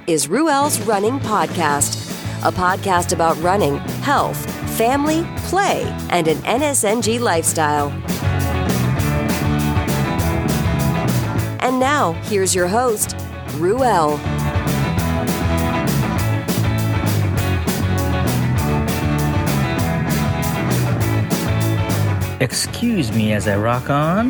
is Ruel's Running Podcast, a podcast about running, health, family, play, and an NSNG lifestyle. And now, here's your host, Ruel. Excuse me as I rock on.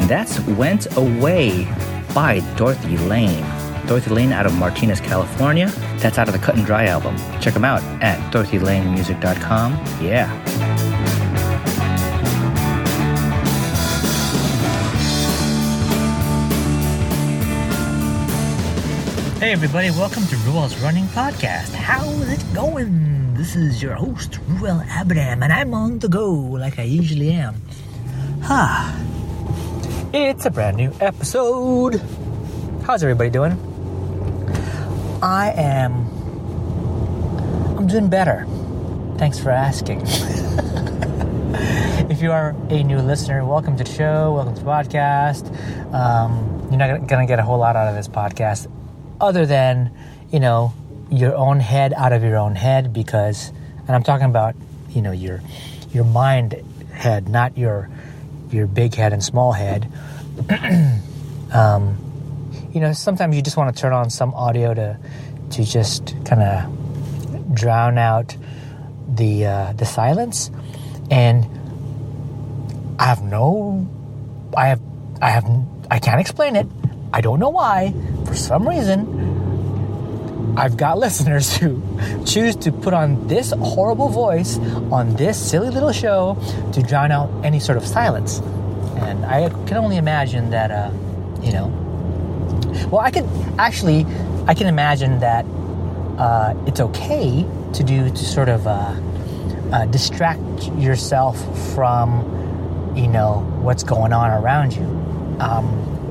That's Went Away by Dorothy Lane. Dorothy Lane out of Martinez, California. That's out of the Cut and Dry album. Check them out at dorothylanemusic.com. Yeah. Hey everybody, welcome to Ruel's Running Podcast. How is it going? This is your host, Ruel Abram, and I'm on the go like I usually am. It's a brand new episode. How's everybody doing? I'm doing better. Thanks for asking. If you are a new listener, welcome to the show, welcome to the podcast. You're not going to get a whole lot out of this podcast other than, your own head out of your own head, because, and I'm talking about, your mind head, not your big head and small head. Sometimes you just want to turn on some audio to just kind of drown out the silence. And I can't explain it. I don't know why. For some reason, I've got listeners who choose to put on this horrible voice on this silly little show to drown out any sort of silence. And I can only imagine that, I can imagine that it's okay to sort of distract yourself from, what's going on around you.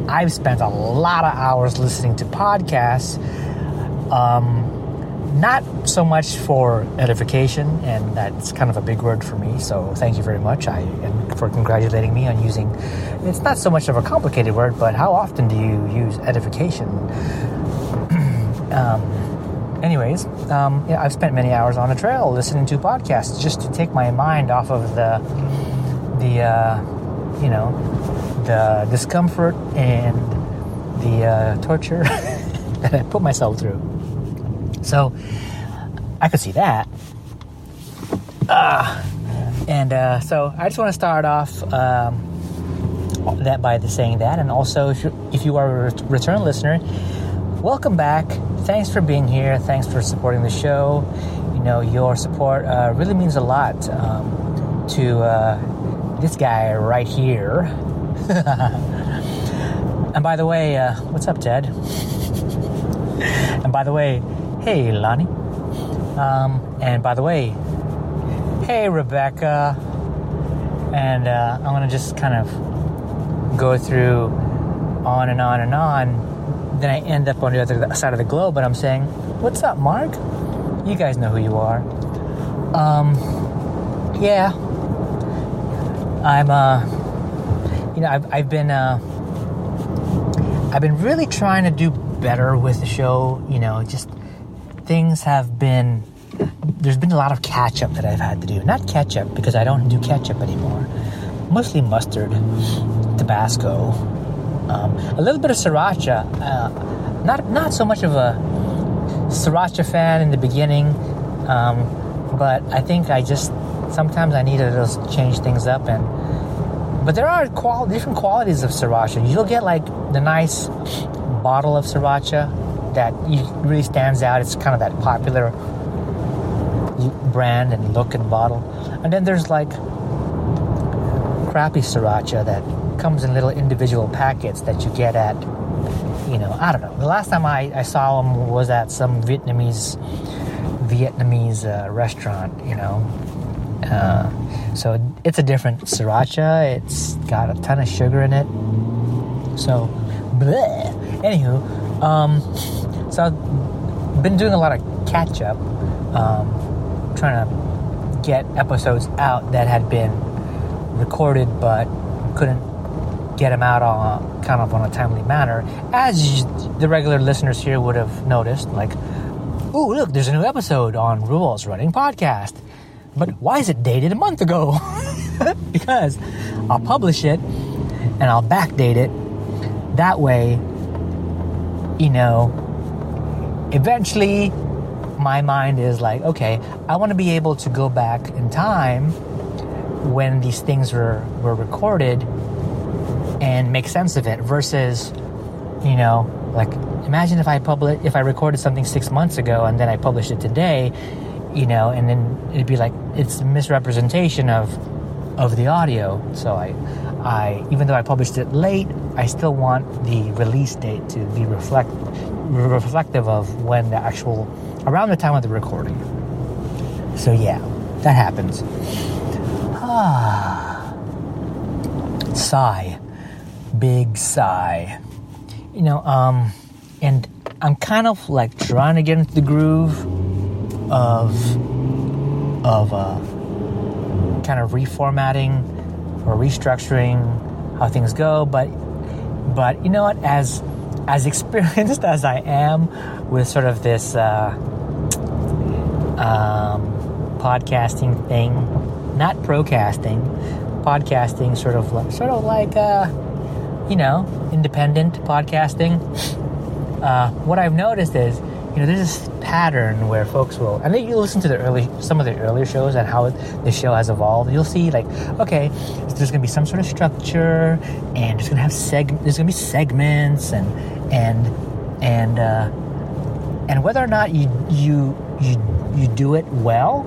I've spent a lot of hours listening to podcasts, not so much for edification, and that's kind of a big word for me, so thank you very much and for congratulating me on using, it's not so much of a complicated word, but how often do you use edification? I've spent many hours on a trail listening to podcasts just to take my mind off of the discomfort and the torture that I put myself through. So I could see that. So I just want to start off that by saying that, and also if you are a return listener, welcome back. Thanks for being here. Thanks for supporting the show. Your support really means a lot to this guy right here. And by the way, what's up, Ted? And by the way, hey, Lonnie. And by the way, hey, Rebecca. And I'm going to just kind of go through on and on and on. Then I end up on the other side of the globe, and I'm saying, what's up, Mark? You guys know who you are. Yeah. I've been really trying to do better with the show. Just things there's been a lot of catch-up that I've had to do. Not ketchup, because I don't do ketchup anymore. Mostly mustard, Tabasco, a little bit of sriracha. Not so much of a sriracha fan in the beginning, but I think sometimes I need to change things up. But there are different qualities of sriracha. You'll get like the nice bottle of sriracha that really stands out. It's kind of that popular brand and look and bottle. And then there's like crappy sriracha that comes in little individual packets that you get at, I don't know. The last time I saw them was at some Vietnamese restaurant, so it's a different sriracha. It's got a ton of sugar in it. So, bleh. Anywho, so I've been doing a lot of catch up, trying to get episodes out that had been recorded but couldn't get them out on kind of on a timely manner, as the regular listeners here would have noticed. Like, oh, look, there's a new episode on Rules Running Podcast. But why is it dated a month ago? Because I'll publish it and I'll backdate it. That way, you know, eventually my mind is like, okay, I want to be able to go back in time when these things were recorded and make sense of it, versus, you know, like, imagine if I recorded something 6 months ago and then I published it today, you know, and then it'd be like it's a misrepresentation of the audio. So I even though I published it late, I still want the release date to be reflective of when the actual, around the time of the recording. So yeah, that happens. Sigh. Big sigh. You know, and I'm kind of like trying to get into the groove of kind of reformatting or restructuring how things go, but you know what, as experienced as I am with sort of this podcasting thing, not procasting, podcasting, sort of like you know, independent podcasting. What I've noticed is, you know, there's this pattern where folks will, and then you listen to some of the earlier shows and how the show has evolved. You'll see, like, okay, there's going to be some sort of structure, and there's going to be segments, and whether or not you do it well,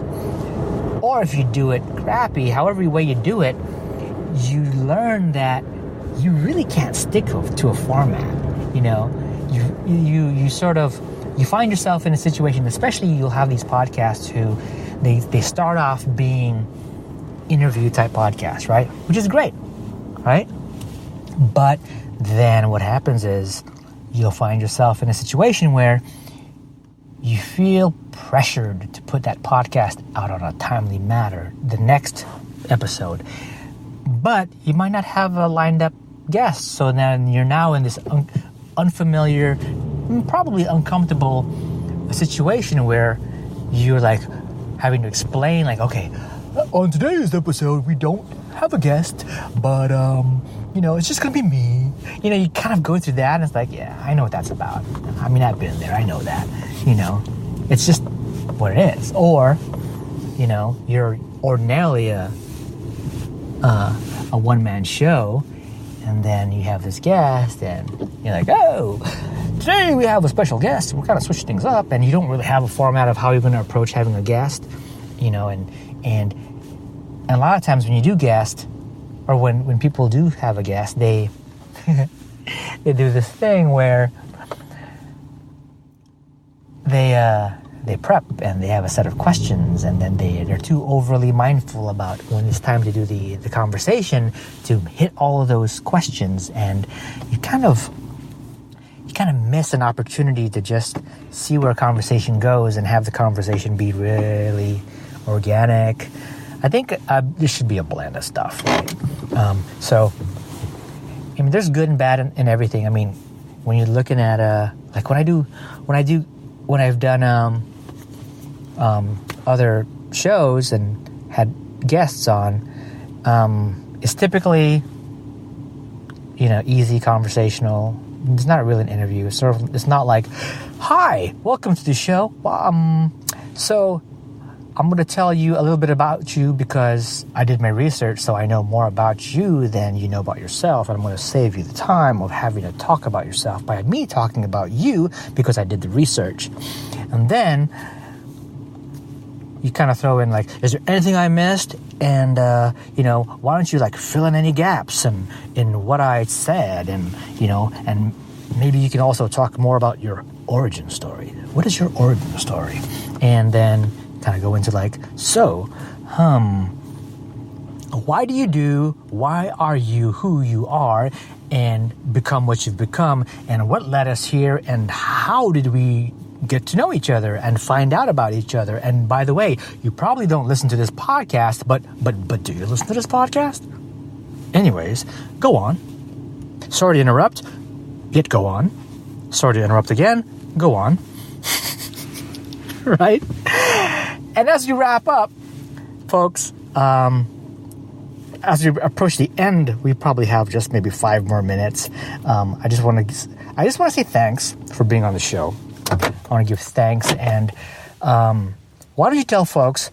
or if you do it crappy, however way you do it, you learn that you really can't stick to a format. You know, you sort of, you find yourself in a situation, especially you'll have these podcasts who they start off being interview type podcasts, right? Which is great, right? But then what happens is you'll find yourself in a situation where you feel pressured to put that podcast out on a timely manner, the next episode. But you might not have a lined up guest, so then you're now in this unfamiliar, probably uncomfortable situation where you're like having to explain, like, okay, on today's episode we don't have a guest, but you know, it's just gonna be me. You know, you kind of go through that, and it's like, yeah, I know what that's about. I mean, I've been there, I know that. You know, it's just what it is. Or, you know, you're ordinarily a one-man show, and then you have this guest, and you're like, oh, today we have a special guest. We're kind of switching things up, and you don't really have a format of how you're going to approach having a guest, you know, and a lot of times when you do guest, or when people do have a guest, they they do this thing where they prep and they have a set of questions, and then they're too overly mindful about when it's time to do the conversation to hit all of those questions, and you kind of miss an opportunity to just see where a conversation goes and have the conversation be really organic. I think there should be a blend of stuff, right? So, I mean, there's good and bad in everything. I mean, when you're looking at like when I've done other shows and had guests on, it's typically, you know, easy, conversational. It's not really an interview. It's not like, hi, welcome to the show. So I'm going to tell you a little bit about you because I did my research, so I know more about you than you know about yourself, and I'm going to save you the time of having to talk about yourself by me talking about you because I did the research. And then you kind of throw in, like, is there anything I missed? And, you know, why don't you, like, fill in any gaps in what I said? And, you know, and maybe you can also talk more about your origin story. What is your origin story? And then kind of go into, like, so, why are you who you are and become what you've become? And what led us here? And how did we get to know each other and find out about each other? And by the way, you probably don't listen to this podcast, but do you listen to this podcast? Anyways, go on. Sorry to interrupt. Yet go on. Sorry to interrupt again. Go on. Right? And as you wrap up, folks, as we approach the end, we probably have just maybe 5 more minutes. I just want to say thanks for being on the show. I want to give thanks, and why don't you tell folks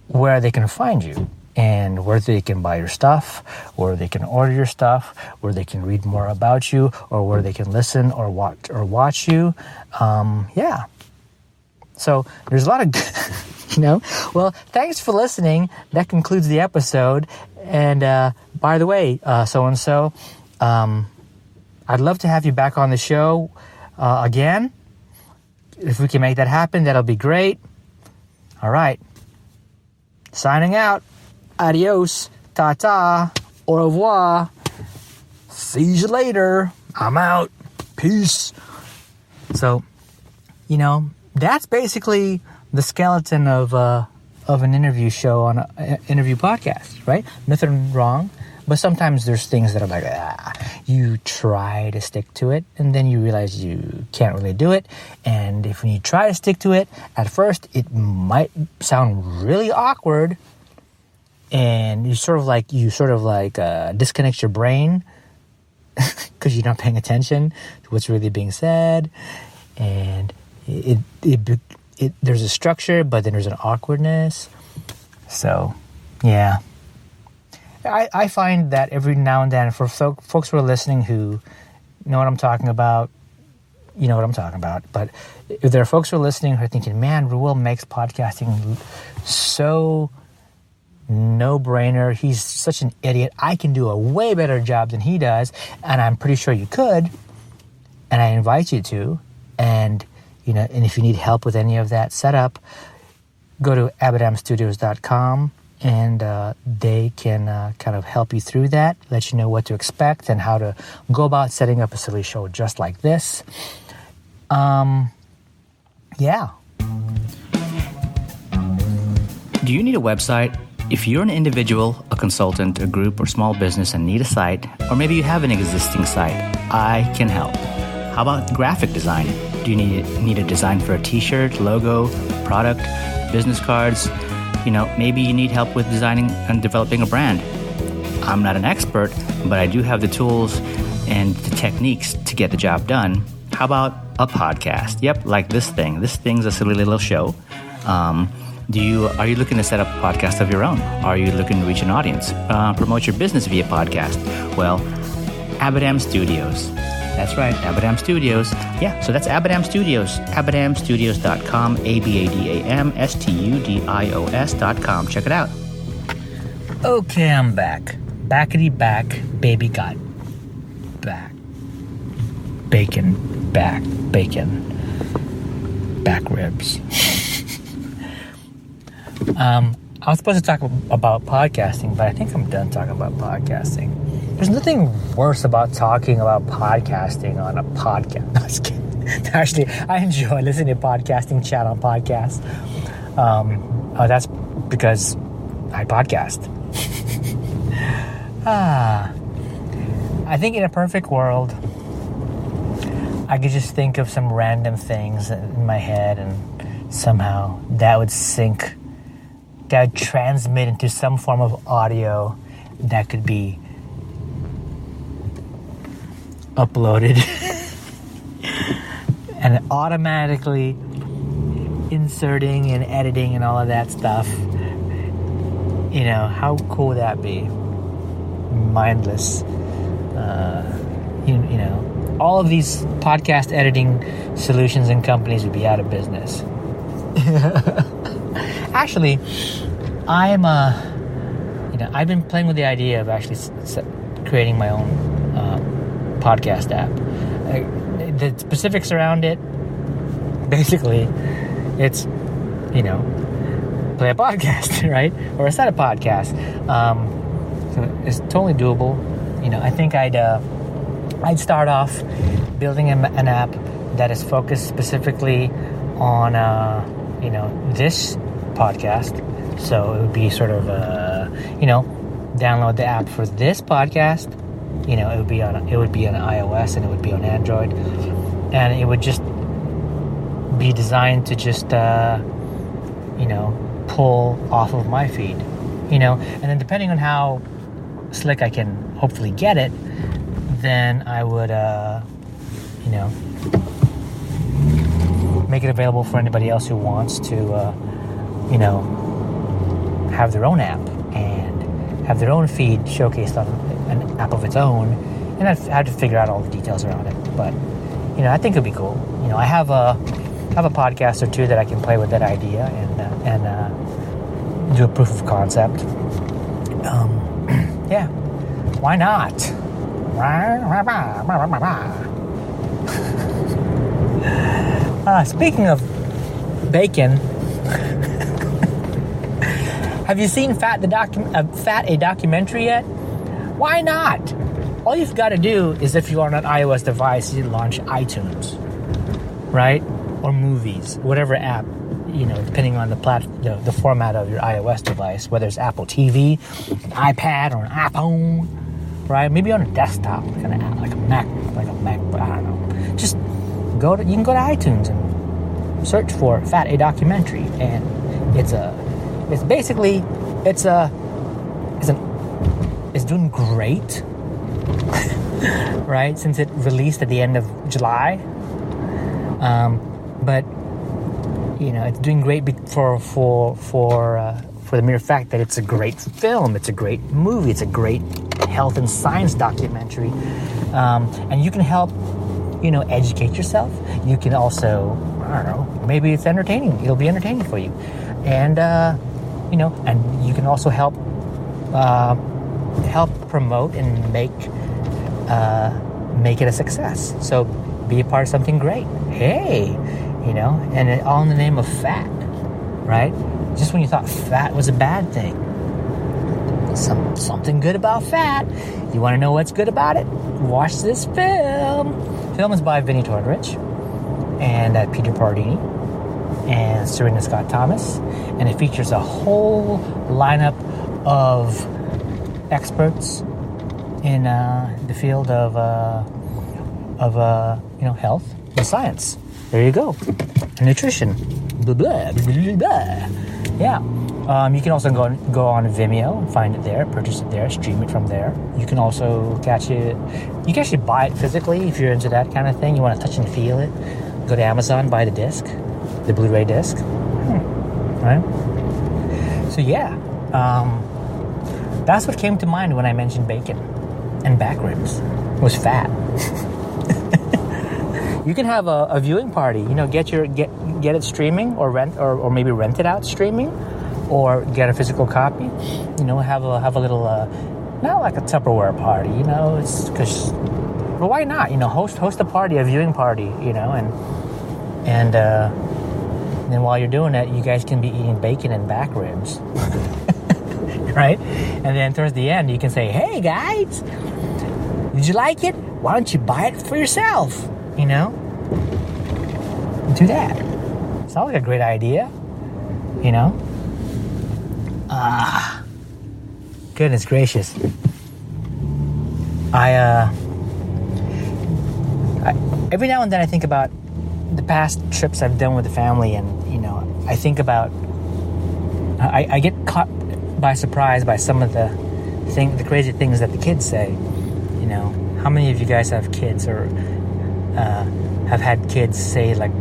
where they can find you and where they can buy your stuff, where they can order your stuff, where they can read more about you, or where they can listen or watch you. Yeah. So there's a lot of, well, thanks for listening. That concludes the episode. And by the way, so-and-so, I'd love to have you back on the show again. If we can make that happen, that'll be great. All right. Signing out. Adios. Ta-ta. Au revoir. See you later. I'm out. Peace. So, that's basically the skeleton of an interview show on an interview podcast, right? Nothing wrong. But sometimes there's things that are like, you try to stick to it, and then you realize you can't really do it. And if when you try to stick to it, at first it might sound really awkward, and you sort of like disconnect your brain because you're not paying attention to what's really being said, and there's a structure, but then there's an awkwardness. So, yeah. I find that every now and then, for folks who are listening who know what I'm talking about, you know what I'm talking about. But if there are folks who are listening who are thinking, man, Ruel makes podcasting so no-brainer. He's such an idiot. I can do a way better job than he does, and I'm pretty sure you could. And I invite you to. And if you need help with any of that setup, go to abadamstudios.com. And they can kind of help you through that, let you know what to expect and how to go about setting up a silly show just like this. Yeah. Do you need a website? If you're an individual, a consultant, a group, or small business and need a site, or maybe you have an existing site, I can help. How about graphic design? Do you need a design for a t-shirt, logo, product, business cards? Maybe you need help with designing and developing a brand. I'm not an expert, but I do have the tools and the techniques to get the job done. How about a podcast? Yep, like this thing. This thing's a silly little show. Are you looking to set up a podcast of your own? Are you looking to reach an audience? Promote your business via podcast? Well, Abadam Studios. That's right, Abadam Studios. Yeah, so that's Abadam Studios. AbadamStudios.com, AbadamStudios.com. Check it out. Okay, I'm back. Backity back, baby got back. Bacon, back ribs. I was supposed to talk about podcasting, but I think I'm done talking about podcasting. There's nothing worse about talking about podcasting on a podcast. No, just kidding. Actually, I enjoy listening to podcasting chat on podcasts. That's because I podcast. I think in a perfect world, I could just think of some random things in my head, and somehow that would sync. That would transmit into some form of audio that could be uploaded and automatically inserting and editing and all of that stuff. How cool would that be? Mindless. All of these podcast editing solutions and companies would be out of business. Actually, I've been playing with the idea of actually creating my own podcast app. The specifics around it, basically, it's, play a podcast, right? Or a set of podcasts. So it's totally doable. I think I'd start off building an app that is focused specifically on, this podcast. So it would be sort of, download the app for this podcast, You know, it would be on iOS and it would be on Android, and it would just be designed to just pull off of my feed, and then depending on how slick I can hopefully get it, then I would make it available for anybody else who wants to have their own app and have their own feed showcased on an app of its own. And I'd have to figure out all the details around it, but I think it'd be cool. I have a podcast or two that I can play with that idea and do a proof of concept. Yeah, why not? Speaking of bacon, have you seen Fat a documentary yet? Why not? All you've got to do is, if you are on an iOS device, you launch iTunes, right? Or Movies, whatever app, depending on the format of your iOS device, whether it's Apple TV, an iPad, or an iPhone, right? Maybe on a desktop, like a Mac, but I don't know. Just you can go to iTunes and search for Fat a Documentary, and it's doing great, right? Since it released at the end of July, but it's doing great for the mere fact that it's a great film, it's a great movie, it's a great health and science documentary, and you can help educate yourself. You can also, I don't know, maybe it's entertaining. It'll be entertaining for you, and and you can also help promote and make it a success. So be a part of something great. Hey, and it all in the name of fat, right? Just when you thought fat was a bad thing, something good about fat. You want to know what's good about it? Watch this film. The film is by Vinnie Tortorich and Peter Pardini and Serena Scott Thomas, and it features a whole lineup of experts in the field of health and science. There you go. Nutrition. Blah, blah, blah, blah, blah. Yeah. You can also go on Vimeo and find it there, purchase it there, stream it from there. You can also catch it. You can actually buy it physically if you're into that kind of thing. You want to touch and feel it. Go to Amazon, buy the disc, the Blu-ray disc. Right? So yeah, that's what came to mind when I mentioned bacon and back ribs. It was fat. You can have a viewing party. Get it streaming or rent or maybe rent it out streaming, or get a physical copy. Have a little not like a Tupperware party. It's because, but why not? Host a party, a viewing party. And then while you're doing it, you guys can be eating bacon and back ribs, right? And then towards the end, you can say, "Hey guys, did you like it? Why don't you buy it for yourself?" Do that. Sounds like a great idea. Goodness gracious. I every now and then I think about the past trips I've done with the family, and I think about I get caught by surprise by some of the crazy things that the kids say. How many of you guys have kids or have had kids say like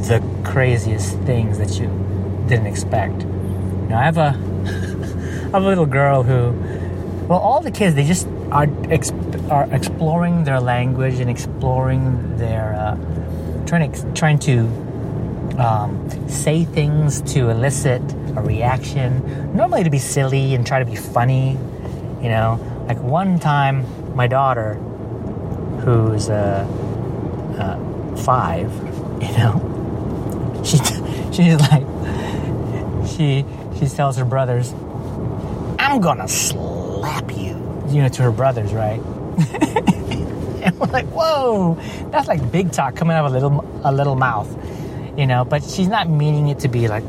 the craziest things that you didn't expect? I have a little girl who, well, all the kids, they just are exploring their language and exploring their trying to say things to elicit a reaction, normally to be silly and try to be funny. Like one time, my daughter, who's 5, she's like, she tells her brothers, "I'm gonna slap you," to her brothers, right? And we're like, whoa, that's like big talk coming out of a little mouth, but she's not meaning it to be like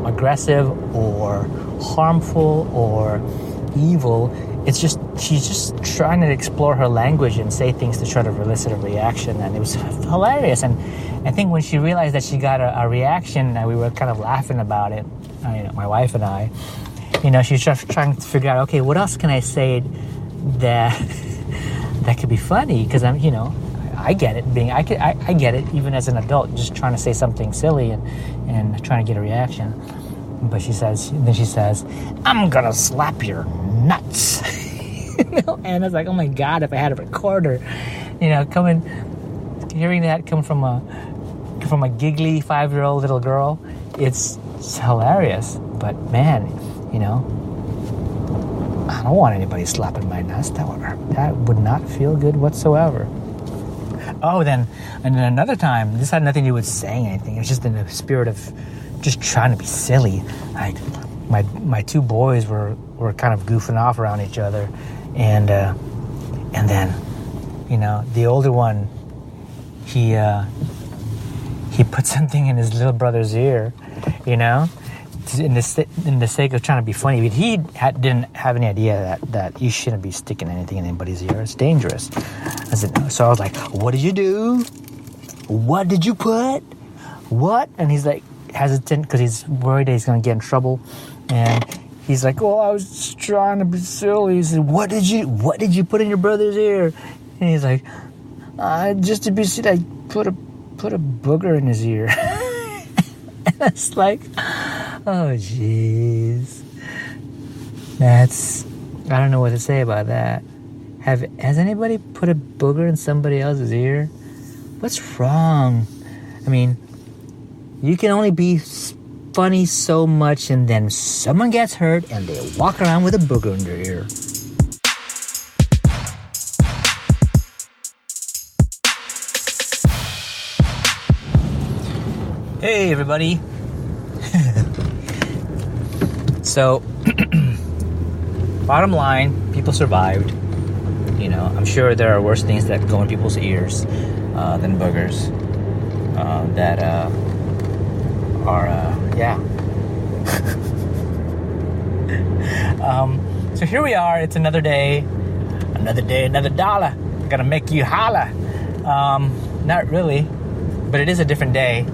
aggressive or harmful or evil. It's just she's just trying to explore her language and say things to try to elicit a reaction, and it was hilarious. And I think when she realized that she got a reaction, we were kind of laughing about it, my wife and I. She's just trying to figure out, okay, what else can I say that could be funny? Because I get it. I get it even as an adult, just trying to say something silly and trying to get a reaction. But she says, "I'm gonna slap your nuts." And I was like, "Oh my God! If I had a recorder, hearing that come from a giggly 5-year-old little girl, it's hilarious." But man, I don't want anybody slapping my nuts. That would not feel good whatsoever. Oh, and then another time, this had nothing to do with saying anything. It was just in the spirit of just trying to be silly. Like my two boys were kind of goofing off around each other, and then the older one, he put something in his little brother's ear, in the sake of trying to be funny. But he didn't have any idea that you shouldn't be sticking anything in anybody's ear. It's dangerous. So I was like, "What did you do? What did you put? What?" And he's like hesitant because he's worried that he's going to get in trouble. And he's like, "Oh, I was just trying to be silly." He said, "What did you put in your brother's ear?" And he's like, "Just to be silly, I put a booger in his ear." And it's like, oh jeez, I don't know what to say about that. Has anybody put a booger in somebody else's ear? What's wrong? I mean, you can only be funny so much, and then someone gets hurt and they walk around with a booger in their ear. Hey everybody. So, bottom line, people survived. I'm sure there are worse things that go in people's ears than boogers. So here we are. It's another day, another dollar. Gonna make you holla. Not really, but it is a different day.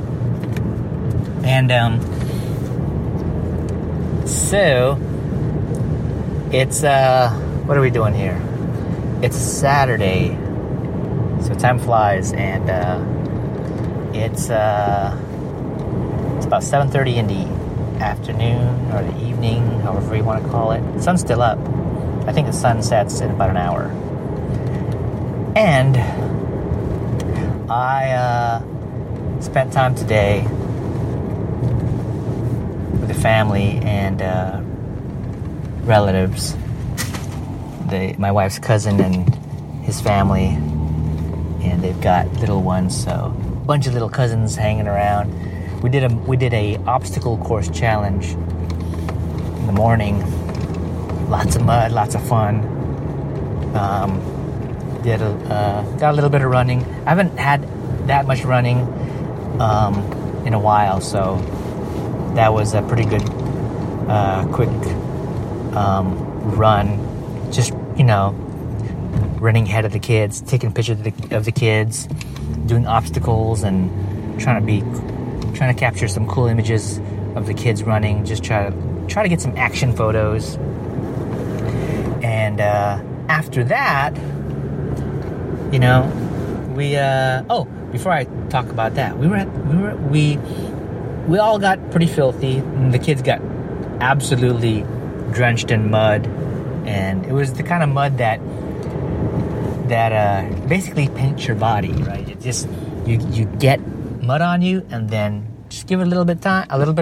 And so it's what are we doing here? It's Saturday, so time flies, and it's about 7:30 in the afternoon or the evening, however you want to call it. The sun's still up. I think the sun sets in about an hour. And I spent time today with the family and relatives. My wife's cousin and his family, and they've got little ones, so a bunch of little cousins hanging around. We did a obstacle course challenge in the morning. Lots of mud, lots of fun. Got a little bit of running. I haven't had that much running in a while, so that was a pretty good quick run. Just running ahead of the kids, taking pictures of the kids, doing obstacles, and trying to capture some cool images of the kids running. Just try to get some action photos. And after that, before I talk about that, we all got pretty filthy, and the kids got absolutely drenched in mud, and it was the kind of mud that basically paints your body, right? It just you get mud on you, and then just give it a little bit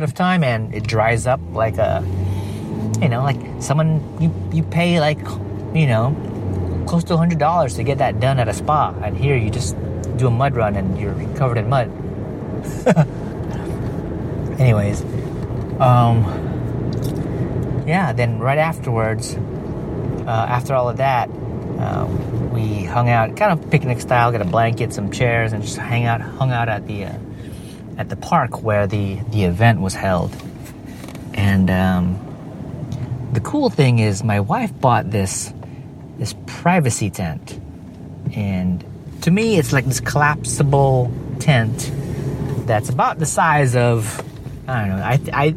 of time, and it dries up like like someone you pay close to $100 to get that done at a spa, and here you just do a mud run and you're covered in mud. Anyways, then right afterwards, after all of that, we hung out, kind of picnic style, got a blanket, some chairs, and just hung out at the park where the event was held. And the cool thing is my wife bought this privacy tent, and to me it's like this collapsible tent that's about the size of, I don't know,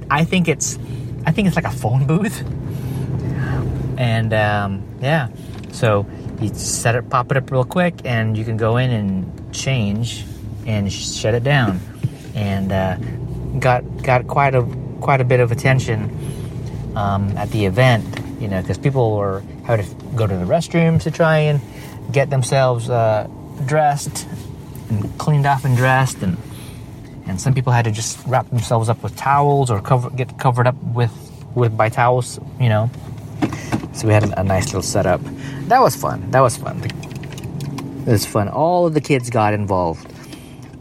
I think it's like a phone booth. And yeah, so you pop it up real quick, and you can go in and change and shut it down. And got quite a bit of attention at the event, you know, because people were having to go to the restrooms to try and get themselves dressed and cleaned off and dressed, and some people had to just wrap themselves up with towels or get covered up by towels, you know. So we had a nice little setup. That was fun. It was fun. All of the kids got involved.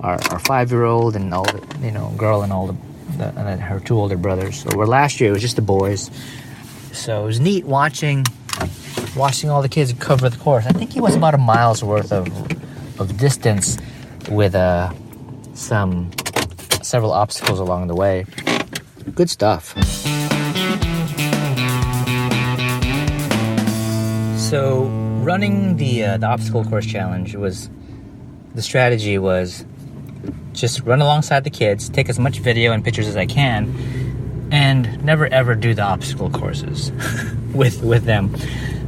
Our 5-year-old and all the, you know, girl and all and her 2 older brothers. So last year it was just the boys. So it was neat watching all the kids cover the course. I think it was about a mile's worth of distance with several obstacles along the way. Good stuff. So running the obstacle course challenge the strategy was just run alongside the kids, take as much video and pictures as I can, and never ever do the obstacle courses with them.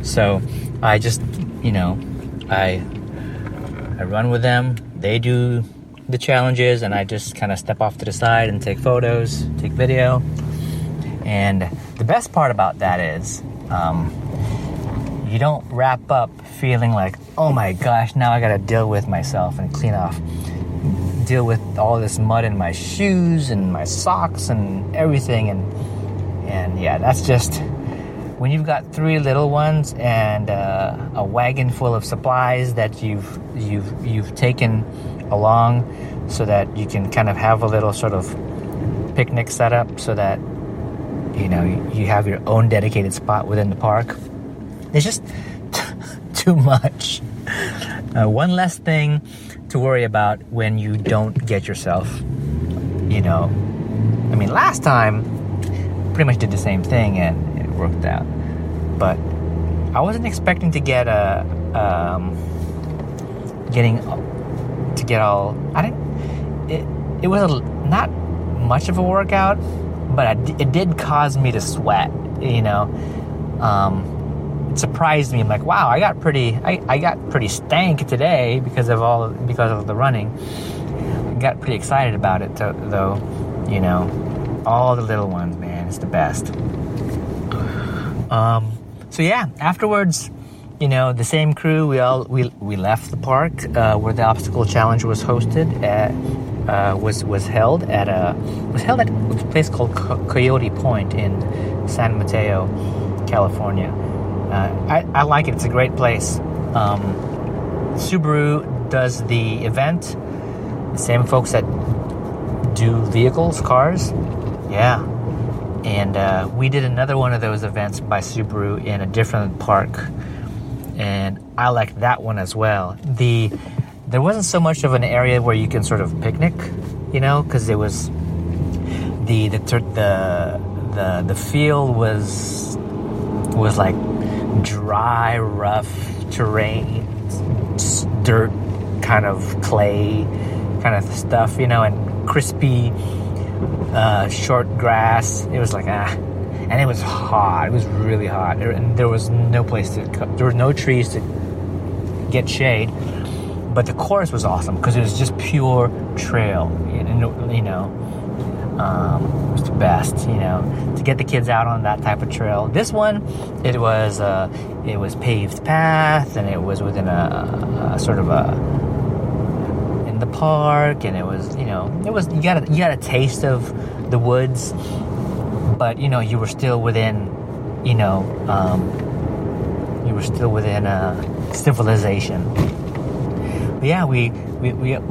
So I just, you know, I run with them, they do the challenges, and I just kind of step off to the side and take photos, take video. And the best part about that is you don't wrap up feeling like, oh my gosh, now I gotta deal with myself and deal with all this mud in my shoes and my socks and everything. And yeah, that's just, when you've got 3 little ones and a wagon full of supplies that you've taken along so that you can kind of have a little sort of picnic set up, so that, you know, you have your own dedicated spot within the park. It's just too much. One less thing to worry about when you don't get yourself, you know. I mean, last time pretty much did the same thing and it worked out. But I wasn't expecting to get it was not much of a workout, but it did cause me to sweat, you know. It surprised me. I'm like, wow, I got pretty stank today because of the running. I got pretty excited about it though, you know. All the little ones, man, it's the best. So yeah, afterwards, you know, the same crew, we left the park where the obstacle challenge was hosted was held at a place called Coyote Point in San Mateo, California. I like it. It's a great place. Subaru does the event. The same folks that do cars. Yeah. And we did another one of those events by Subaru in a different park. And I liked that one as well. There wasn't so much of an area where you can sort of picnic, you know, because it was the field was like dry, rough terrain, dirt, kind of clay, kind of stuff, you know, and crispy, short grass. It was like and it was hot. It was really hot, and there was no place there were no trees to get shade. But the course was awesome because it was just pure trail, you know. It was the best, you know, to get the kids out on that type of trail. This one, it was paved path, and it was within a sort of in the park, and it was, you know, you got a taste of the woods, but you know, you were still within, you know, civilization. But yeah, we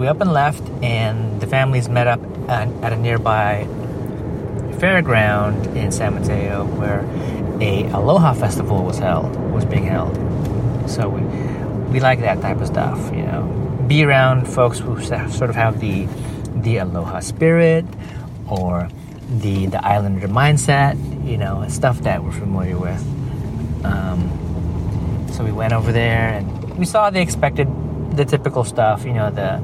up and left, and the families met up at a nearby fairground in San Mateo where a Aloha festival was being held. So we like that type of stuff, you know. Be around folks who sort of have the Aloha spirit, or the Islander mindset, stuff that we're familiar with. So we went over there and we saw the typical stuff, the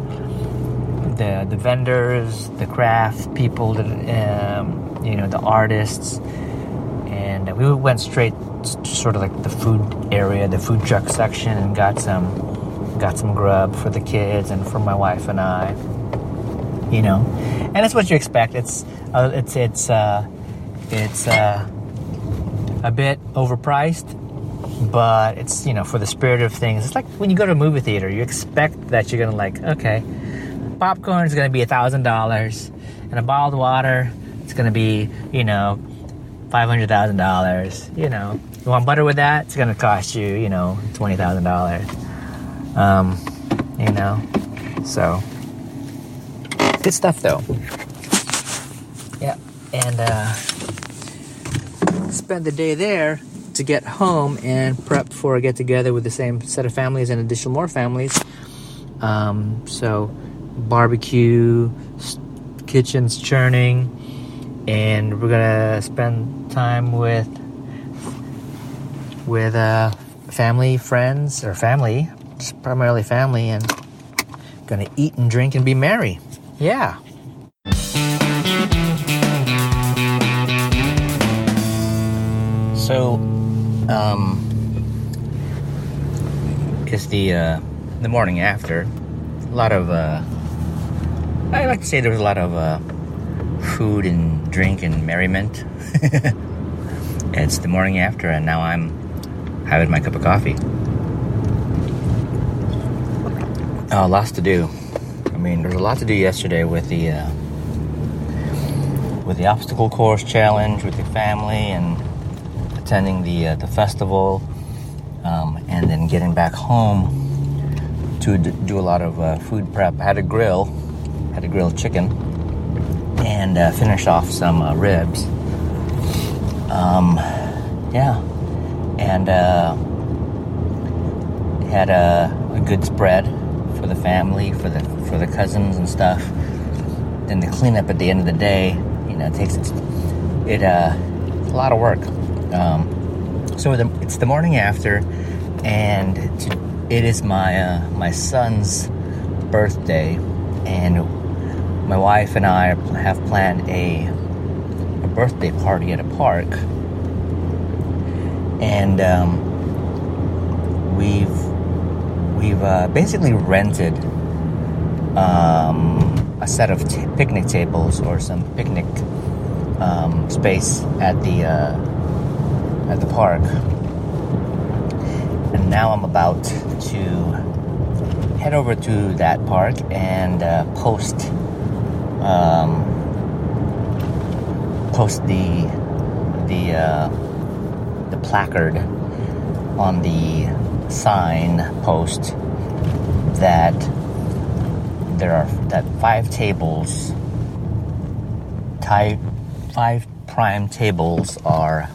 vendors, the craft people, the artists, and we went straight to sort of like the food area, the food truck section, and got some grub for the kids and for my wife and I. And it's what you expect. It's a bit overpriced, but it's for the spirit of things. It's like when you go to a movie theater, you expect that you're gonna okay, popcorn is gonna be $1,000, and a bottled water it's gonna be $500,000. You want butter with that? It's gonna cost you $20,000. So good stuff though. Yeah, and spent the day there to get home and prep for a get together with the same set of families and additional more families. So barbecue, kitchen's churning, and we're gonna spend time with family, friends, or family, just primarily family, and gonna eat and drink and be merry. Yeah. So, it's the morning after. A lot of, I like to say there was a lot of food and drink and merriment. It's the morning after, and now I'm having my cup of coffee. Lots to do. There's a lot to do yesterday with the obstacle course challenge with the family, and attending the festival, and then getting back home to do a lot of food prep. I had a grilled chicken, and finished off some ribs. And had a good spread for the family, for the cousins and stuff. Then the cleanup at the end of the day, it takes it's a lot of work. So it's the morning after, and it is my son's birthday, and my wife and I have planned a birthday party at a park, and we've basically rented a set of picnic tables or some picnic space at the park. And now I'm about to head over to that park and post the placard on the sign post that five prime tables are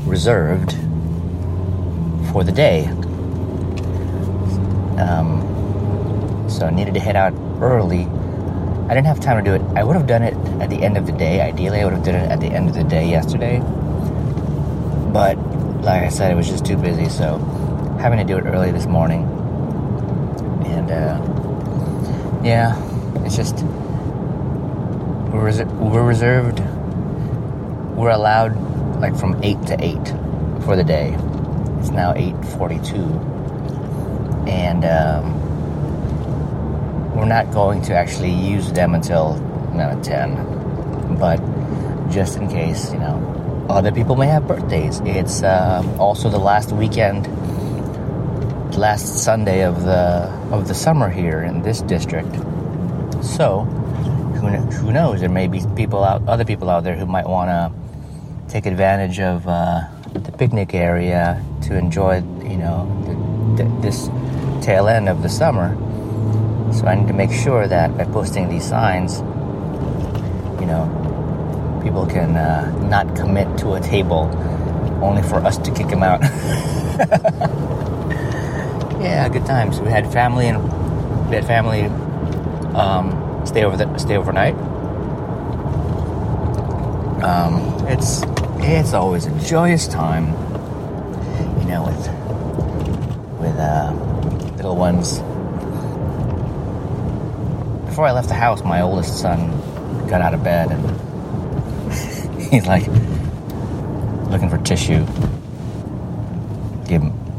reserved for the day. So I needed to head out early. I didn't have time to do it. I would have done it at the end of the day. Ideally, I would have done it at the end of the day yesterday. But like I said, it was just too busy, so having to do it early this morning. And it's just we're reserved. We're allowed from 8 to 8 for the day. It's now 8:42, and we're not going to actually use them until 10. But just in case, other people may have birthdays. It's also the last Sunday of the summer here in this district. So who knows? There may be other people out there who might want to take advantage of the picnic area to enjoy, this tail end of the summer. So I need to make sure that by posting these signs, people can not commit to a table only for us to kick them out. Yeah, good times. We had family stay overnight. it's always a joyous time, with little ones. Before I left the house, my oldest son got out of bed and he's like looking for tissue.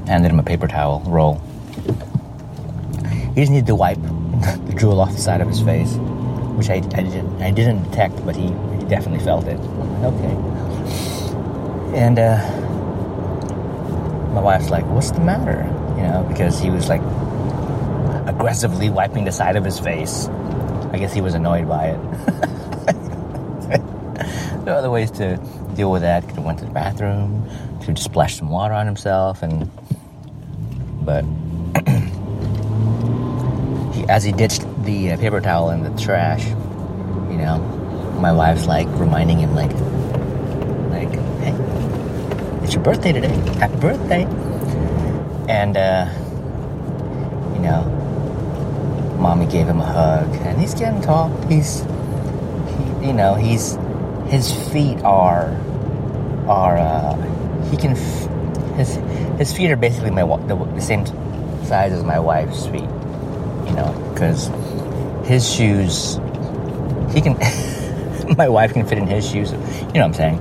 Handed him a paper towel roll. He just needed to wipe the drool off the side of his face, which I didn't detect, but he definitely felt it. Okay. And my wife's like, "What's the matter?" Because he was like aggressively wiping the side of his face. I guess he was annoyed by it. There are other ways to deal with that. Could have went to the bathroom, could just splash some water on himself, but as he ditched the paper towel in the trash, my wife's like reminding him, like, "Hey, it's your birthday today. Happy birthday!" And mommy gave him a hug, and he's getting tall. His feet are his feet are basically the same size as my wife's feet, because his shoes, my wife can fit in his shoes, what I'm saying.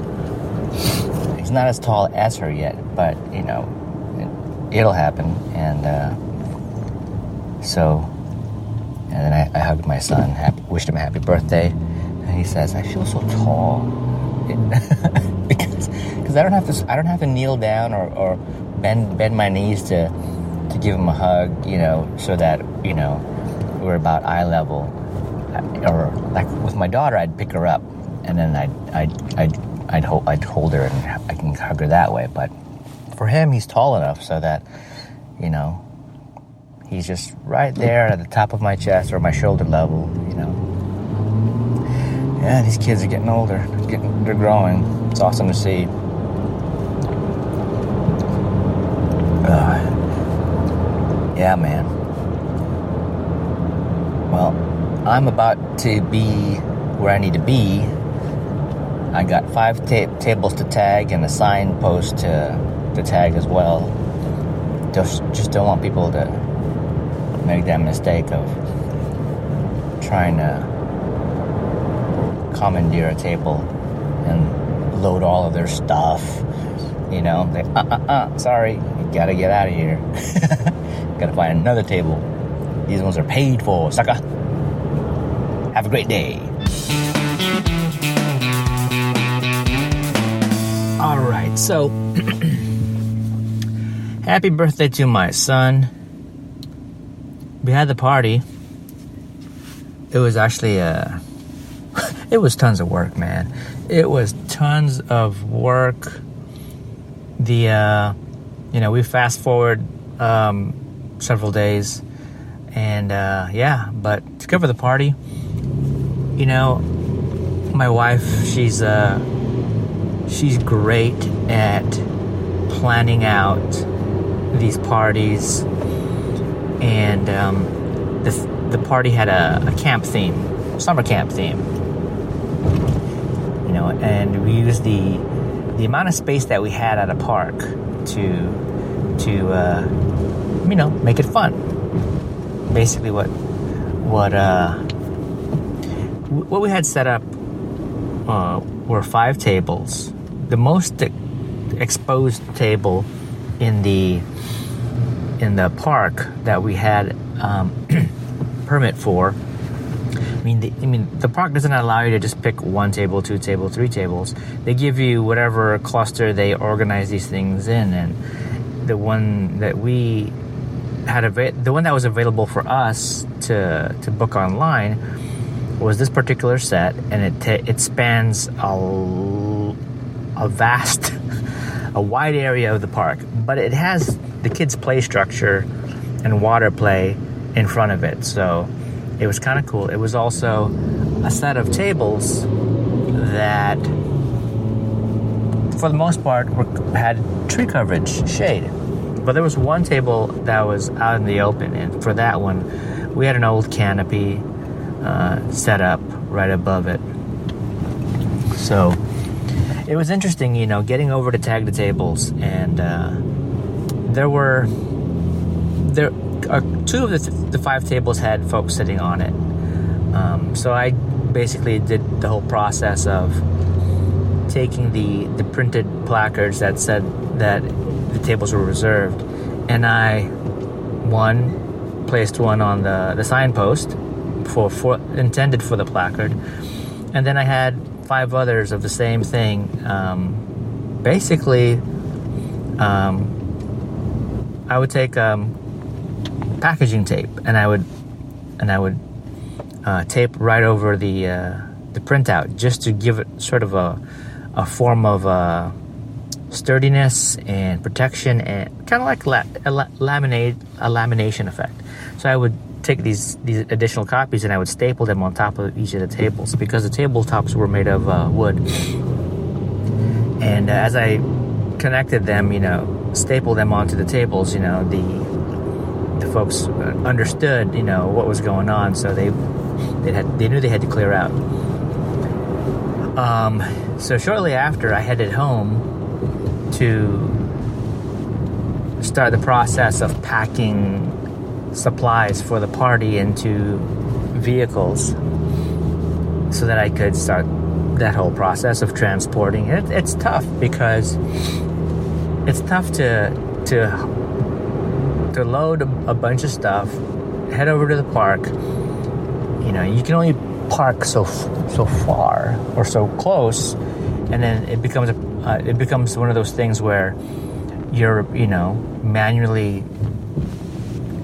He's not as tall as her yet, but, it'll happen, and then I hugged my son, wished him a happy birthday, and he says, "I feel so tall," because I don't have to kneel down or bend my knees to give him a hug, so that we're about eye level. Or like with my daughter, I'd pick her up and then I'd hold her and I can hug her that way. But for him, he's tall enough so that he's just right there at the top of my chest or my shoulder level. Yeah, these kids are getting older. They're growing. It's awesome to see. Yeah, man. Well, I'm about to be where I need to be. I got 5 tables to tag and a signpost to tag as well. Just don't want people to make that mistake of trying to commandeer a table and load all of their stuff. Sorry, you gotta get out of here. Gotta find another table. These ones are paid for, sucker. Have a great day. All right, so happy birthday to my son. We had the party. It was actually it was tons of work, man. It was tons of work. We fast forward several days, and but to cover the party, my wife, she's great at planning out these parties, and the party had a camp theme, summer camp theme, and we used the amount of space that we had at a park to make it fun. Basically, what we had set up were 5 tables. The most exposed table in the park that we had permit for. The park doesn't allow you to just pick 1 table, 2 tables, 3 tables. They give you whatever cluster they organize these things in, and the one that we had the one that was available for us to book online was this particular set, and it spans a vast, a wide area of the park, but it has the kids' play structure and water play in front of it, so it was kind of cool. It was also a set of tables that, for the most part, had tree coverage, shade. But there was one table that was out in the open, and for that one, we had an old canopy set up right above it. So it was interesting, getting over to tag the tables, and two of the 5 tables had folks sitting on it. So I basically did the whole placard of taking the printed placards that said that the tables were reserved, and I placed one on the signpost for intended for the placard, and then I had 5 others of the same thing. Basically, I would take packaging tape, and I would tape right over the printout, just to give it sort of a form of sturdiness and protection, and kind of like a lamination effect. So I would take these additional copies, and I would staple them on top of each of the tables, because the tabletops were made of wood. And as I connected them, stapled them onto the tables, the folks understood, what was going on, so they knew they had to clear out. So shortly after, I headed home to start the process of packing supplies for the party into vehicles, so that I could start that whole process of transporting. It's tough, because it's tough to load a bunch of stuff, head over to the park. You can only park so far or so close, and then it becomes one of those things where you're manually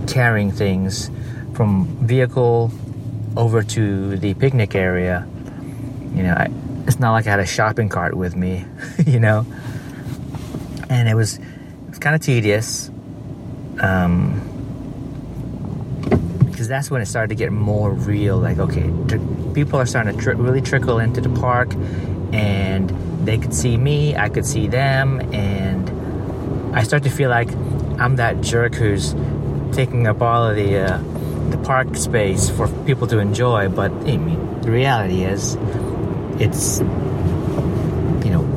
carrying things from vehicle over to the picnic area. It's not like I had a shopping cart with me, and it was kind of tedious, because that's when it started to get more real. Like, okay, people are starting to really trickle into the park, and they could see me, I could see them, and I start to feel like I'm that jerk who's taking up all of the park space for people to enjoy. But the reality is, it's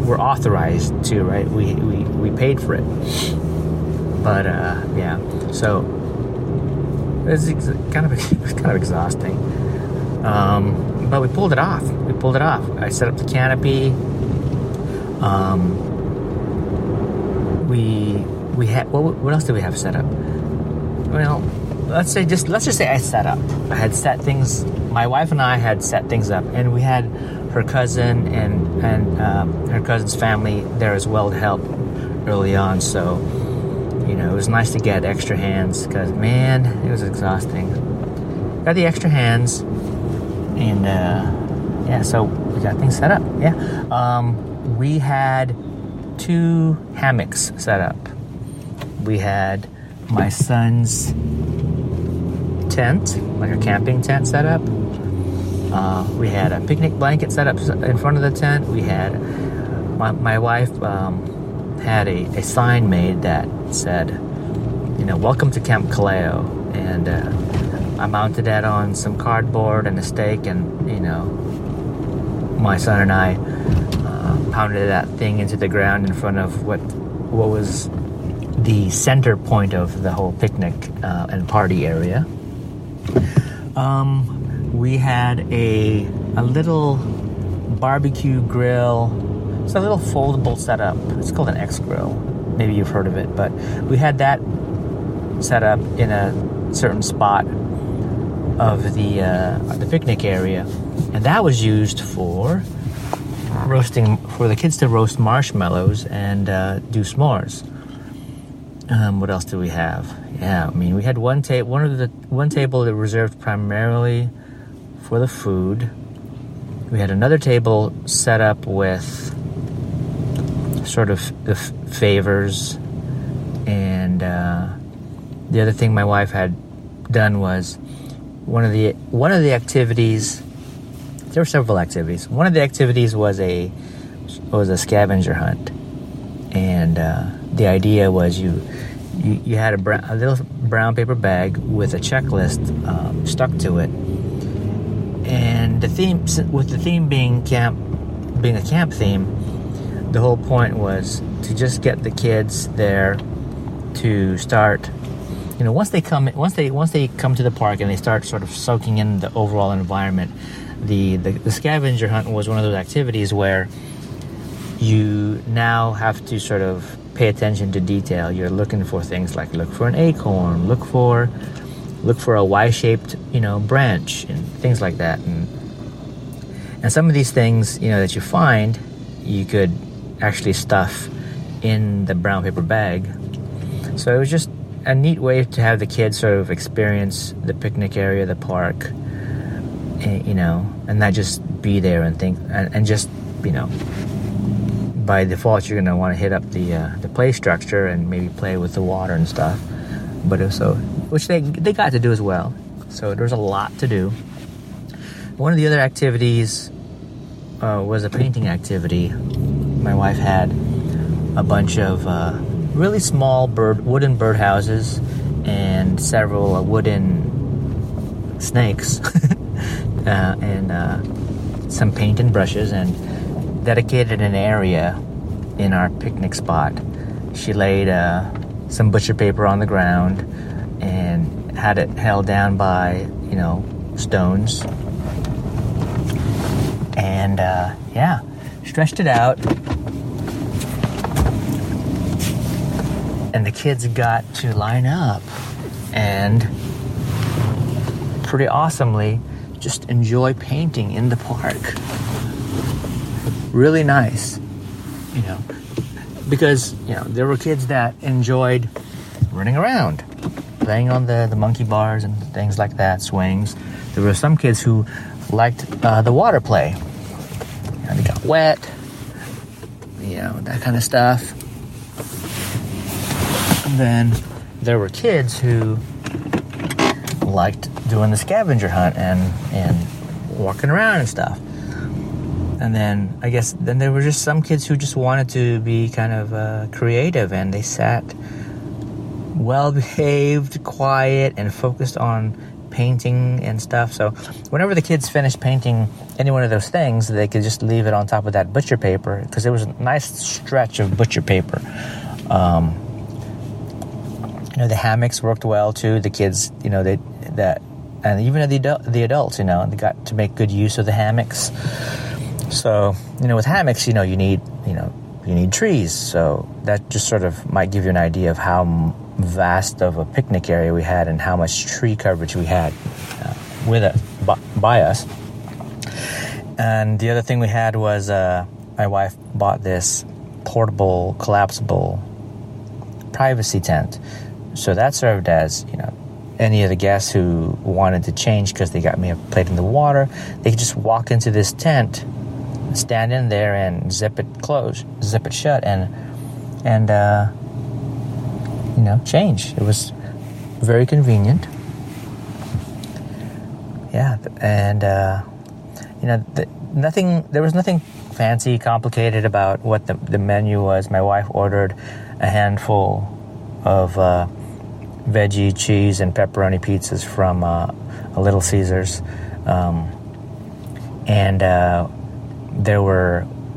we're authorized to, right? We paid for it. But so it was kind of exhausting. But we pulled it off. I set up the canopy. We had what else did we have set up? Well, let's just say I set up. I had set things. My wife and I had set things up, and we had her cousin and her cousin's family there as well to help early on. So it was nice to get extra hands, because man, it was exhausting. Got the extra hands, and so we got things set up. We had 2 hammocks set up. We had my son's tent, like a camping tent, set up. We had a picnic blanket set up in front of the tent. We had my wife had a sign made that said, "Welcome to Camp Kaleo," and I mounted that on some cardboard and a stake, and my son and I pounded that thing into the ground in front of what was the center point of the whole picnic and party area. We had a little barbecue grill. It's a little foldable setup. It's called an X grill. Maybe you've heard of it, but we had that set up in a certain spot of the picnic area, and that was used for the kids to roast marshmallows and do s'mores. What else do we have? We had one table that reserved primarily for the food. We had another table set up with sort of the favors, and the other thing my wife had done was one of the activities. There were several activities. One of the activities was a scavenger hunt, and the idea was you had a little brown paper bag with a checklist stuck to it, and the theme being a camp theme, the whole point was to just get the kids there to start, once they come to the park and they start sort of soaking in the overall environment. The scavenger hunt was one of those activities where you now have to sort of pay attention to detail. You're looking for things like look for an acorn, look for a Y-shaped, branch and things like that. And some of these things, that you find, you could actually stuff in the brown paper bag. So it was just a neat way to have the kids sort of experience the picnic area, the park, and not just be there and think, and just, by default, you're going to want to hit up the play structure and maybe play with the water and stuff. But also, which they got to do as well. So there's a lot to do. One of the other activities was a painting activity. My wife had a bunch of really small wooden birdhouses and several wooden snakes and some paint and brushes, and dedicated an area in our picnic spot. She laid some butcher paper on the ground and had it held down by, stones. And, stretched it out. And the kids got to line up and pretty awesomely just enjoy painting in the park. Really nice, because, there were kids that enjoyed running around, playing on the monkey bars and things like that, swings. There were some kids who liked the water play. They got wet, that kind of stuff. And then there were kids who liked doing the scavenger hunt and walking around and stuff. And then I guess there were just some kids who just wanted to be kind of creative, and they sat well-behaved, quiet, and focused on painting and stuff. So whenever the kids finished painting any one of those things, they could just leave it on top of that butcher paper, because there was a nice stretch of butcher paper. The hammocks worked well too. The kids, and even the adults, they got to make good use of the hammocks. So, with hammocks, you need trees. So that just sort of might give you an idea of how vast of a picnic area we had and how much tree coverage we had by us. And the other thing we had was my wife bought this portable, collapsible privacy tent. So that served as, any of the guests who wanted to change because they got me a plate in the water, they could just walk into this tent, stand in there and zip it shut and change. It was very convenient. Yeah, and there was nothing fancy, complicated about what the menu was. My wife ordered a handful of veggie, cheese, and pepperoni pizzas from a Little Caesars, and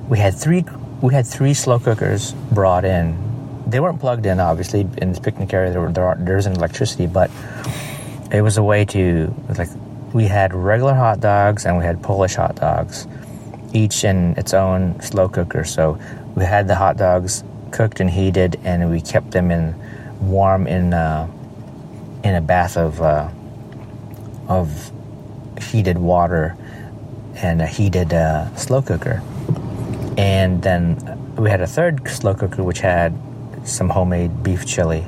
we had three slow cookers brought in. They weren't plugged in, obviously. In this picnic area, there isn't electricity, but it was a way to, we had regular hot dogs and we had Polish hot dogs, each in its own slow cooker. So we had the hot dogs cooked and heated, and we kept them warm in a bath of heated water and a heated slow cooker. And then we had a third slow cooker which had some homemade beef chili.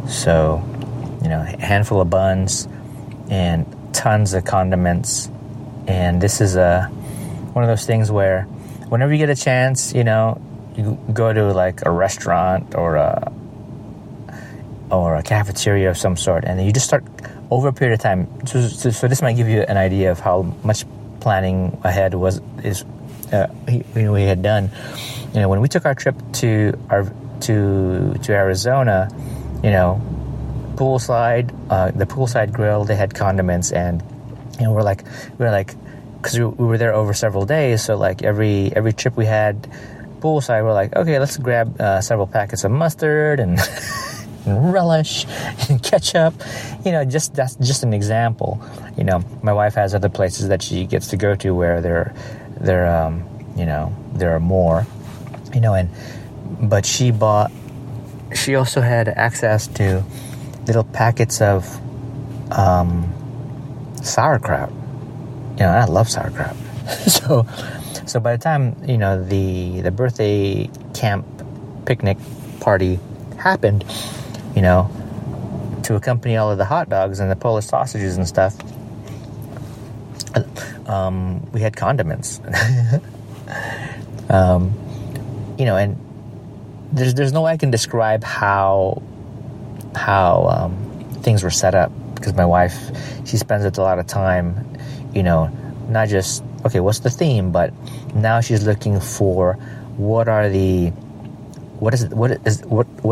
So, a handful of buns and tons of condiments. And this is one of those things where whenever you get a chance, you go to a restaurant or a cafeteria of some sort, and then you just start over a period of time. So this might give you an idea of how much planning ahead we had done. When we took our trip to Arizona, the poolside grill, they had condiments, and we're like, because we were there over several days, so every trip we had poolside, we're like, okay, let's grab several packets of mustard and, and relish and ketchup. That's just an example. My wife has other places that she gets to go to where there are more, but she also had access to little packets of sauerkraut. I love sauerkraut. So by the time, the birthday camp picnic party happened, to accompany all of the hot dogs and the Polish sausages and stuff, we had condiments. And there's no way I can describe how things were set up, because my wife, she spends a lot of time, not just, okay, what's the theme, but now she's looking for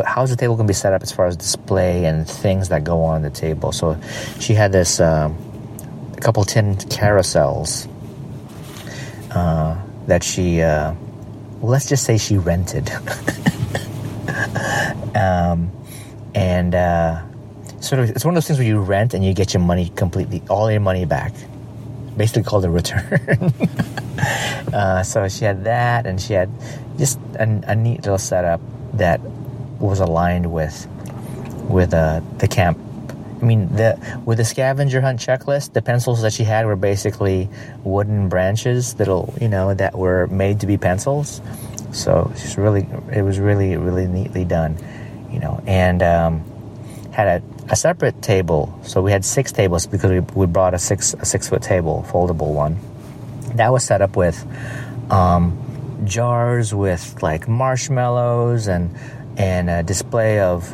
how's the table going to be set up as far as display and things that go on the table. So she had this a couple tin carousels that she let's just say she rented. Sort of, it's one of those things where you rent and you get your money completely, all your money back, basically called a return. So she had that, and she had just a neat little setup that was aligned with the camp. I mean, with the scavenger hunt checklist, the pencils that she had were basically wooden branches that were made to be pencils. So it was really, really neatly done, and had a separate table. So we had 6 tables because we brought a 6-foot table, foldable one. That was set up with jars with like marshmallows and a display of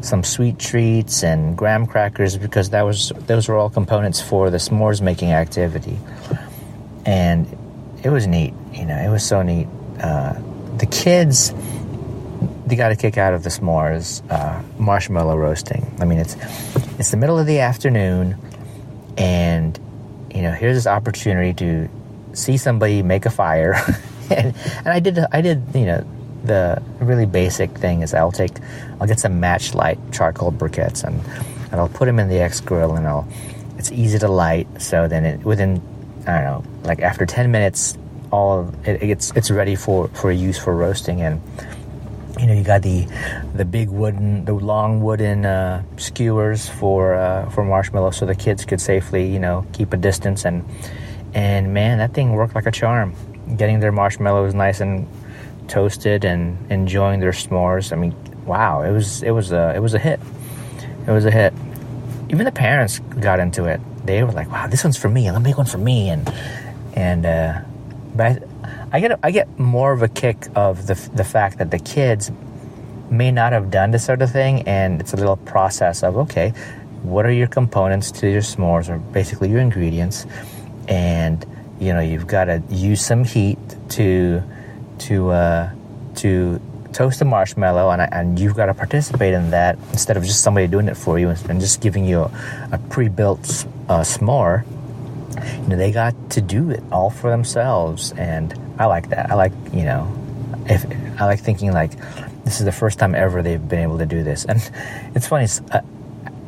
some sweet treats and graham crackers, because those were all components for the s'mores making activity. And it was neat, it was so neat. The kids, they got a kick out of the s'mores marshmallow roasting. I mean, it's the middle of the afternoon, and here's this opportunity to see somebody make a fire. and I did the really basic thing is I'll get some matchlight charcoal briquettes and I'll put them in the X grill, and it's easy to light. So then within, I don't know, like after 10 minutes, it's ready for use for roasting. And you got the long wooden skewers for marshmallows, so the kids could safely keep a distance. And man, that thing worked like a charm, getting their marshmallows nice and toasted and enjoying their s'mores. I mean, wow, it was a hit. It was a hit. Even the parents got into it. They were like, "Wow, this one's for me. I'll make one for me." But I get more of a kick of the fact that the kids may not have done this sort of thing, and it's a little process of, okay, what are your components to your s'mores, or basically your ingredients, and you've got to use some heat to toast the marshmallow, and you've got to participate in that instead of just somebody doing it for you and just giving you a pre-built s'more. They got to do it all for themselves, and I like that. I like I like thinking like this is the first time ever they've been able to do this. And it's funny.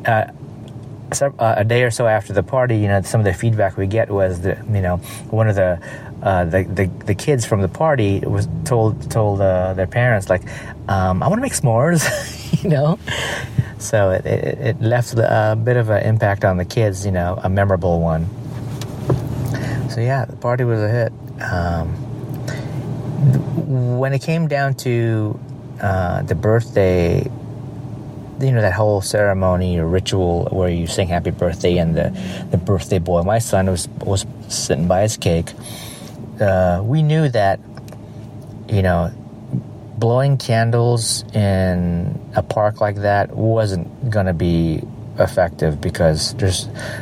A day or so after the party, some of the feedback we get was that one of the kids from the party was told their parents, like, I want to make s'mores, So it left a bit of an impact on the kids, a memorable one. So yeah, the party was a hit. When it came down to the birthday, that whole ceremony or ritual where you sing happy birthday and the birthday boy, my son was sitting by his cake. We knew that, blowing candles in a park like that wasn't going to be effective, because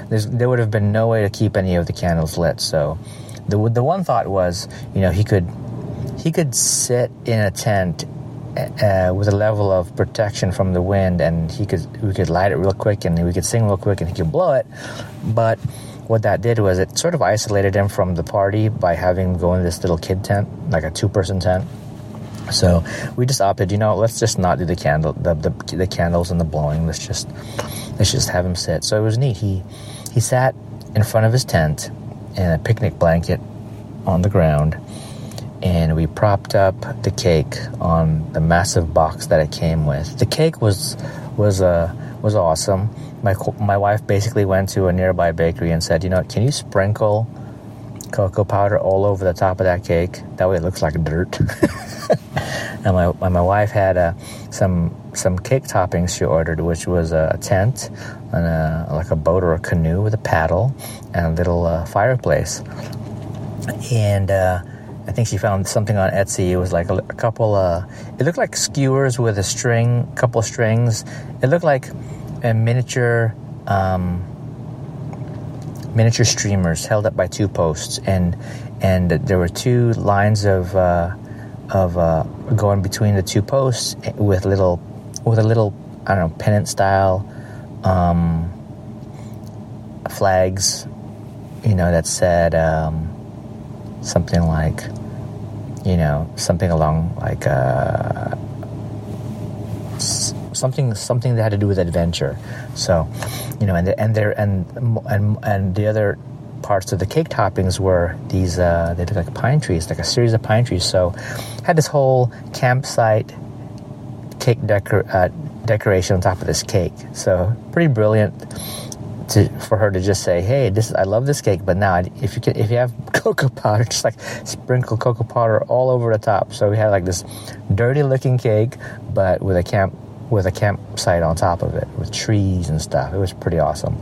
there would have been no way to keep any of the candles lit. So the one thought was, he could sit in a tent with a level of protection from the wind, and we could light it real quick, and we could sing real quick, and he could blow it. But what that did was it sort of isolated him from the party by having him go in this little kid tent, like a 2-person tent. So we just opted, let's just not do the candles and the blowing. Let's just have him sit. So it was neat. He sat in front of his tent in a picnic blanket on the ground, and we propped up the cake on the massive box that it came with. The cake was awesome. My wife basically went to a nearby bakery and said, can you sprinkle cocoa powder all over the top of that cake? That way it looks like dirt. And my wife had some cake toppings she ordered, which was a tent and like a boat or a canoe with a paddle and a little fireplace. And I think she found something on Etsy. It was like a couple. It looked like skewers with a couple of strings. It looked like a miniature streamers held up by 2 posts, and there were 2 lines of going between the 2 posts with a little I don't know, pennant style flags, that said something like, something along like something that had to do with adventure. So, and the other parts of the cake toppings were these, they look like pine trees, like a series of pine trees. So had this whole campsite cake decoration on top of this cake. So pretty brilliant for her to just say, hey, I love this cake, but now if you have cocoa powder, just like sprinkle cocoa powder all over the top. So we had like this dirty looking cake, but with a campsite on top of it with trees and stuff. It was pretty awesome.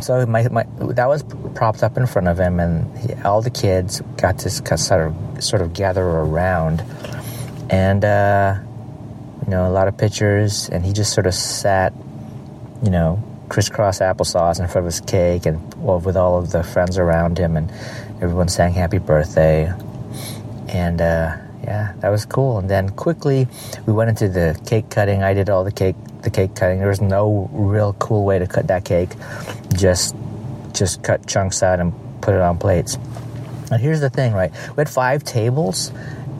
So that was propped up in front of him, and all the kids got to sort of gather around, and a lot of pictures, and he just sort of sat, crisscross applesauce in front of his cake, and with all of the friends around him, and everyone sang happy birthday, and that was cool. And then quickly we went into the cake cutting. I did all the cake cutting. There was no real cool way to cut that cake. Just cut chunks out and put it on plates. And here's the thing, right? We had 5 tables,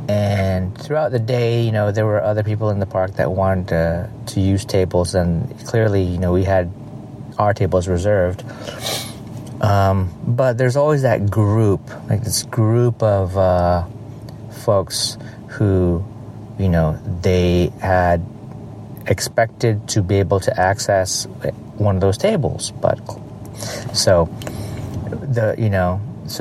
and throughout the day, there were other people in the park that wanted to use tables, and clearly, we had our tables reserved. But there's always that group, like this group of folks who, they had expected to be able to access one of those tables, but so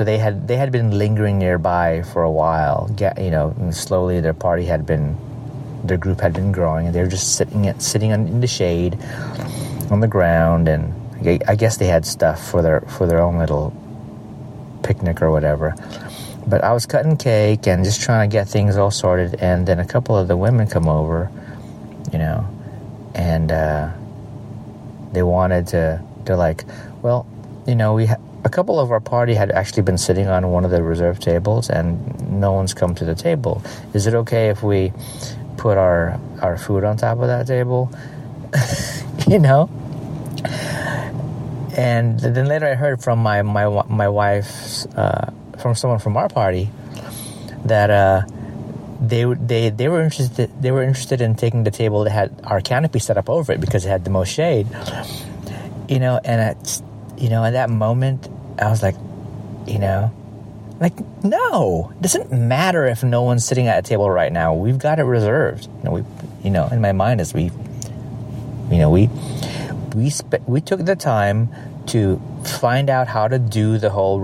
they had been lingering nearby for a while. And slowly their group had been growing, and they were just sitting in the shade on the ground, and I guess they had stuff for their own little picnic or whatever. But I was cutting cake and just trying to get things all sorted, and then a couple of the women come over, and they wanted to. They're like, well, a couple of our party had actually been sitting on one of the reserved tables, and no one's come to the table. Is it okay if we put our food on top of that table? And then later I heard from my wife's from someone from our party that they were interested in taking the table that had our canopy set up over it because it had the most shade. And at that moment I was like, no, it doesn't matter if no one's sitting at a table right now. We've got it reserved. In my mind is we took the time to find out how to do the whole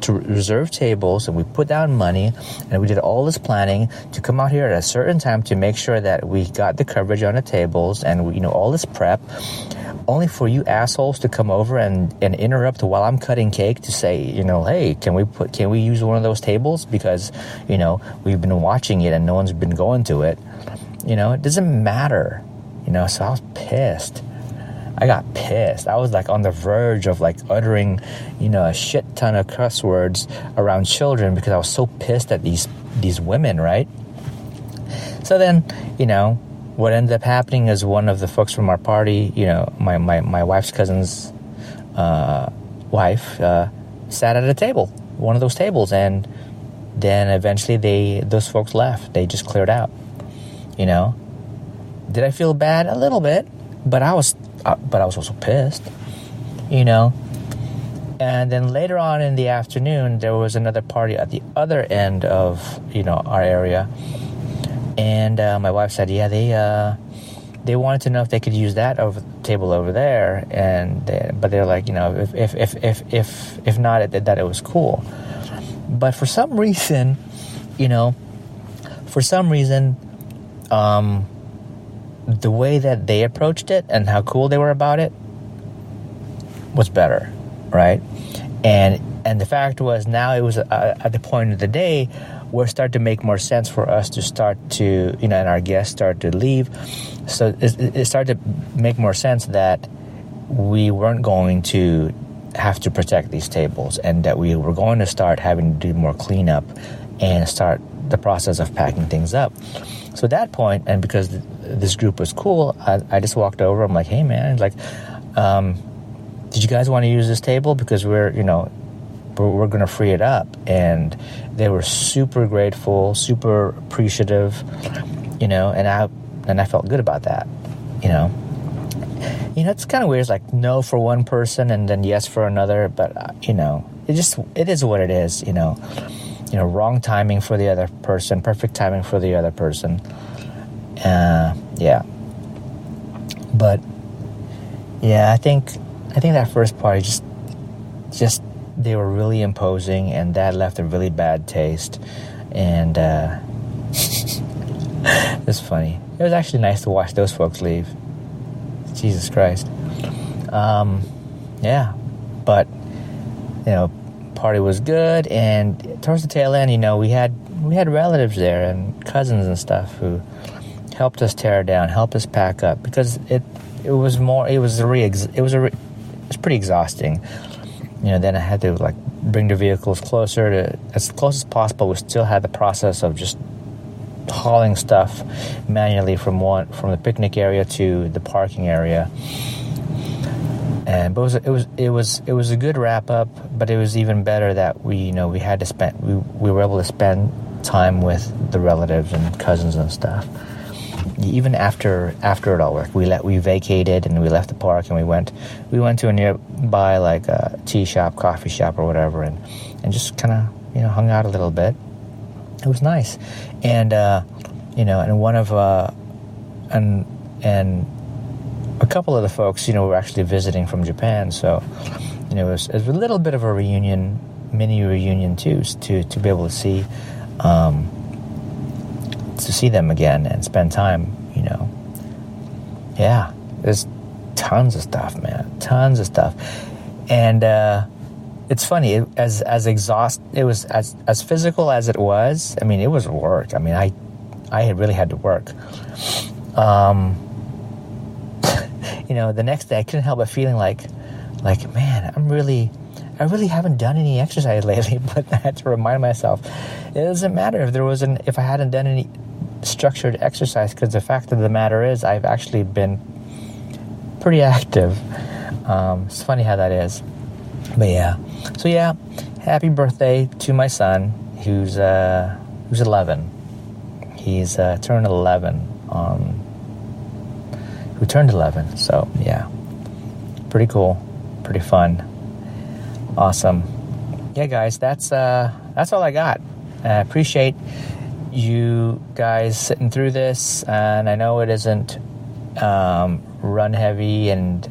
to reserve tables, and we put down money, and we did all this planning to come out here at a certain time to make sure that we got the coverage on the tables, and all this prep, only for you assholes to come over and interrupt while I'm cutting cake to say, hey, can we use one of those tables because we've been watching it and no one's been going to it. It doesn't matter. So I was pissed. I got pissed. I was like on the verge of like uttering, a shit ton of cuss words around children because I was so pissed at these women, right? So then, what ended up happening is one of the folks from our party, my wife's cousin's wife sat at a table, one of those tables, and then eventually those folks left. They just cleared out. You know, did I feel bad? A little bit, but I was also pissed. You know, and then later on in the afternoon, there was another party at the other end of our area, and my wife said, yeah, they wanted to know if they could use that table over there, but they're like, if not, that it was cool. But for some reason, the way that they approached it and how cool they were about it was better, right? And the fact was, now it was at the point of the day where it started to make more sense for us to start to, and our guests started to leave. So it started to make more sense that we weren't going to have to protect these tables, and that we were going to start having to do more cleanup and start the process of packing things up. So at that point, and because this group was cool, I just walked over. I'm like, hey man, did you guys want to use this table? Because we're going to free it up. And they were super grateful, super appreciative, and I felt good about that, it's kind of weird. It's like no for one person and then yes for another, but it is what it is. Wrong timing for the other person, perfect timing for the other person. But yeah, I think that first party just they were really imposing, and that left a really bad taste. And it's funny. It was actually nice to watch those folks leave. Jesus Christ. But party was good, and towards the tail end, we had relatives there and cousins and stuff who helped us tear down, helped us pack up, because it was pretty exhausting. Then I had to bring the vehicles closer to as close as possible. We still had the process of just hauling stuff manually from the picnic area to the parking area. But it was a good wrap up. But it was even better that we were able to spend time with the relatives and cousins and stuff. Even after it all worked, we vacated and we left the park and we went to a nearby a tea shop, coffee shop, or whatever, and just kind of hung out a little bit. It was nice, and and one of and a couple of the folks were actually visiting from Japan, so it was a little bit of a mini reunion too, to be able to see them again and spend time. There's tons of stuff, man, tons of stuff. And it's funny, as physical as it was. I mean, it was work. I mean, I had really had to work. The next day I couldn't help but feeling like man, I really haven't done any exercise lately. But I had to remind myself, it doesn't matter if I hadn't done any structured exercise, because the fact of the matter is I've actually been pretty active. It's funny how that is. But yeah. So yeah, happy birthday to my son who's 11. He's turned 11 who turned 11. So yeah, pretty cool, pretty fun, awesome. Yeah, guys, that's all I got. I appreciate you guys sitting through this, and I know it isn't run heavy, and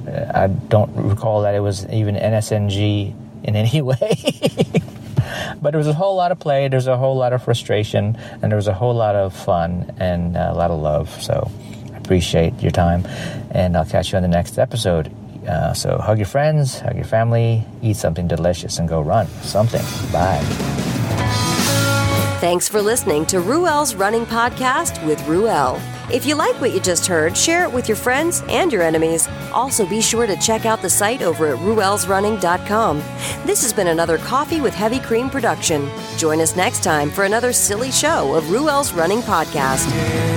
I don't recall that it was even NSNG in any way. But there was a whole lot of play, there's a whole lot of frustration, and there was a whole lot of fun and a lot of love. So I appreciate your time, and I'll catch you on the next episode. So hug your friends, hug your family, eat something delicious, and go run something. Bye. Thanks for listening to Ruel's Running Podcast with Ruel. If you like what you just heard, share it with your friends and your enemies. Also, be sure to check out the site over at ruelsrunning.com. This has been another Coffee with Heavy Cream production. Join us next time for another silly show of Ruel's Running Podcast.